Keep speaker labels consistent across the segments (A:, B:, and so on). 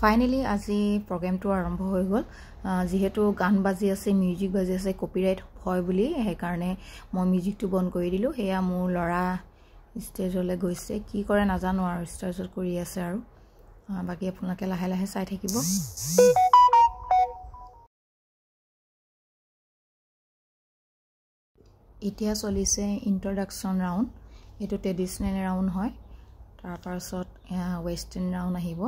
A: finally আজি প্ৰগ্ৰামটো আৰম্ভ হৈ গ'ল যেহেতু গান বাজি আছে মিউজিক বাজি আছে কপিৰাইট হয় বুলি সেইকাৰণে মই মিউজিকটো বন্ধ কৰি দিলোঁ হেয়া মোৰ লৰা ষ্টেজলৈ গৈছে কি কৰে নাজানো আৰু ষ্টেজত কৰি আছে আৰু বাকি আপোনালোকে লাহে লাহে চাই থাকিব এতিয়া চলিছে ইন্ট্ৰোডাকচন ৰাউন্ড এটো ট্ৰেডিশনাল ৰাউন্ড হয় তাৰ পাছত ওয়েস্টাৰ্ন ৰাউন্ড আহিব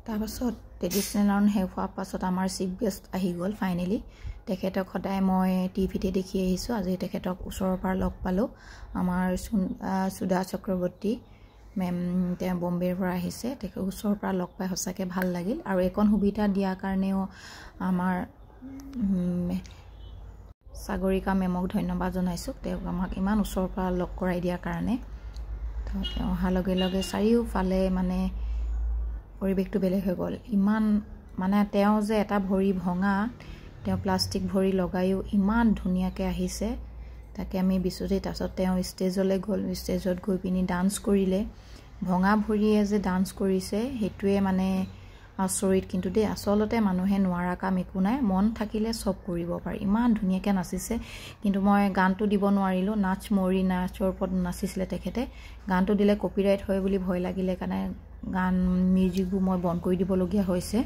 A: তাৰ পাছত ট্ৰেডিশনাল ৰাউন্ড শেষ হোৱাৰ পাছত আমাৰ চিফ গেষ্ট আহি গ'ল ফাইনালি তেখেতক সদায় মই টিভিতে দেখি আহিছো আজি তেখেতক ওচৰৰ পৰা লগ পালো আমাৰ সুধা চক্ৰৱৰ্তী মেম তে বম্বেৰ পৰা আহিছে তেখেত ওচৰৰ পৰা লগ পাই হসাকে ভাল লাগিল আৰু একন সুবিধা দিয়া কাৰণেও আমাৰ সাগৰিকা মেমক ধন্যবাদ জনাইছো তেওঁ আমাক ইমান ওচৰৰ পৰা লগ কৰাই দিয়া কাৰণে তেওঁ অহা লগে লগে চাৰিওফালে মানে পৰিবেশটো বেলেগ হৈ গ'ল ইমান মানে তেওঁ যে এটা ভৰি ভঙা তেওঁ প্লাষ্টিক ভৰি লগাইও ইমান ধুনিয়াকে আহিছে তাকে আমি বিচুতি তাছত তেওঁ ষ্টেজলৈ গ'ল ষ্টেজত গৈ পিনি ডান্স কৰিলে ভঙা ভৰিয়ে যে ডান্স কৰিছে হেতুৱে মানে আচৰিত কিন্তু দেই আসলতে মানুহে নোৱাৰা কাম একো নাই মন থাকিলে সব কৰিব পাৰি ইমান ধুনিয়াকে নাচিছে কিন্তু মই গানটো দিব নোৱাৰিলো নাচ মৰি নাচৰ ওপৰত নাচিছিলে তেখেতে গানটো দিলে কপিৰাইট হয় বুলি ভয় লাগিলে কাৰণে গান মিউজিকবু মই বন্ধ কৰি দিব লগিয়া হৈছে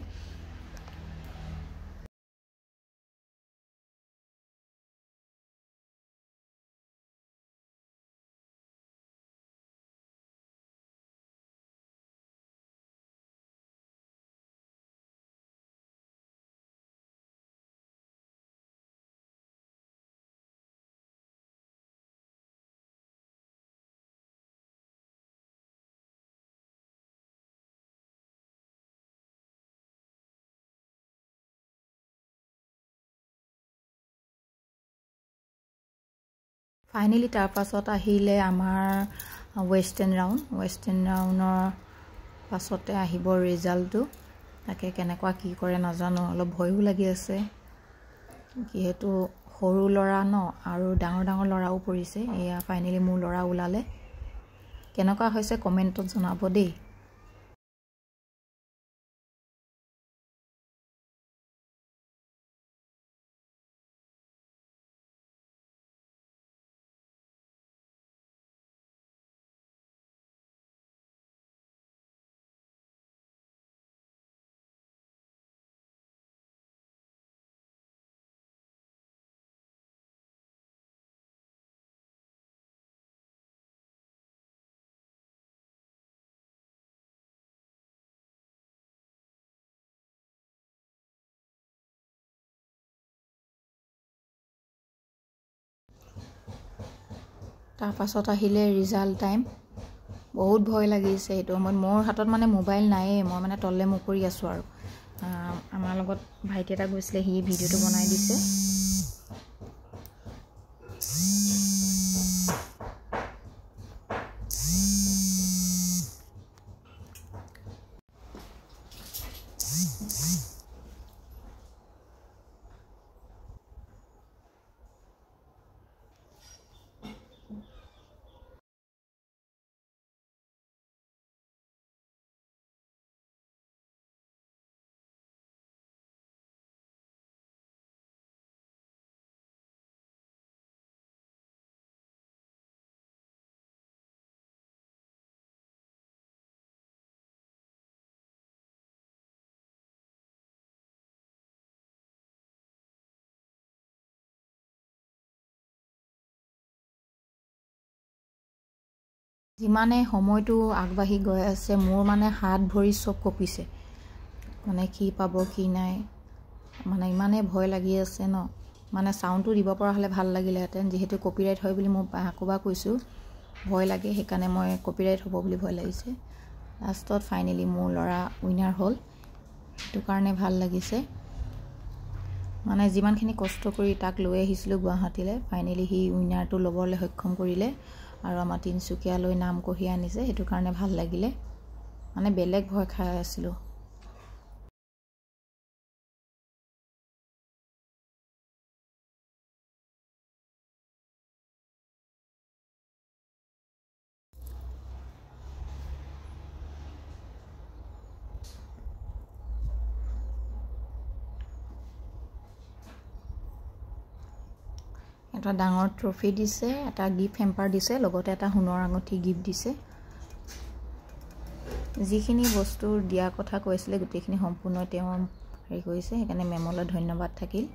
A: ফাইনালি তাৰ পাছত আহিলে আমাৰ ওয়েস্টাৰ্ন ৰাউন্ডৰ পাছতে আহিব ৰিজাল্টটো তাকে কেনেকুৱা কি কৰে নাজানো অলপ ভয়ও লাগি আছে কিহেতু সৰু লৰা ন আৰু ডাঙৰ ডাঙৰ লৰাও পৰিছে এয়া ফাইনালি মোৰ লৰা ওলালে কেনেকুৱা হৈছে কমেন্টত জনাব দেই তাৰ পাছত আহিলে ৰিজাল্ট টাইম বহুত ভয় লাগিছে এটো মোৰ হাতত মানে মোবাইল নাইয়ে মই মানে তললে মুখ কৰি আছো আৰু আমাৰ লগত ভাইটি এটা গৈছিলে হি ভিডিওটো বনাই দিছে যিমানে সময়টো আগবাঢ়ি গৈ আছে মোৰ মানে হাত ভৰি চব কঁপিছে মানে কি পাব কি নাই মানে ইমানে ভয় লাগি আছে ন মানে সাউন্ডটো দিব পৰা হলে ভাল লাগিলেহেঁতেন যেহেতু কপিৰাইট হয় বুলি মই আকবা কৈছো ভয় লাগে সেইকাৰণে মই কপিৰাইট হ'ব বুলি ভয় লাগিছে লাষ্টত ফাইনালি মোৰ লৰা উইনাৰ হ'ল সেইটো কাৰণে ভাল লাগিছে মানে যিমানখিনি কষ্ট কৰি তাক লৈ আহিছিলো গুৱাহাটীলৈ ফাইনালি হি উইনাৰটো ল'বলৈ সক্ষম কৰিলে আৰু আমাৰ তিনচুকীয়ালৈ নাম কঢ়িয়াই আনিছে সেইটো কাৰণে ভাল লাগিলে মানে বেলেগ ভয় খাই আছিলো এটা ডাঙৰ ট্ৰফি দিছে এটা গিফট হেম্পাৰ দিছে লগতে এটা সোণৰ আঙঠি গিফট দিছে যিখিনি বস্তু দিয়া কথা কৈছিলে গোটেইখিনি সম্পূৰ্ণ তেওঁ হেৰি কৰিছে সেইকাৰণে মেমলৈ ধন্যবাদ থাকিল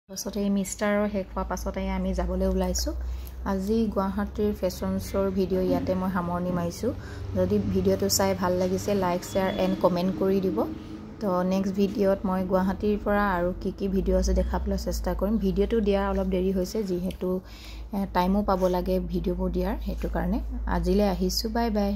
A: পাছতে মিষ্টাৰৰ শেষ হোৱাৰ পাছতে আমি যাবলৈ ওলাইছো আজি গুৱাহাটীৰ ফেশ্বন শ্ব'ৰ ভিডিঅ' ইয়াতে মই সামৰণি মাৰিছো যদি ভিডিঅ'টো চাই ভাল লাগিছে লাইক শ্বেয়াৰ এণ্ড কমেণ্ট কৰি দিব তো নেক্সট ভিডিঅ'ত মই গুৱাহাটীৰ পৰা আৰু কি ভিডিঅ' আছে দেখাবলৈ চেষ্টা কৰিম ভিডিঅ'টো দিয়া অলপ দেৰি হৈছে যিহেতু টাইমো পাব লাগে ভিডিঅ'বোৰ দিয়াৰ সেইটো কাৰণে আজিলৈ আহিছো বাই বাই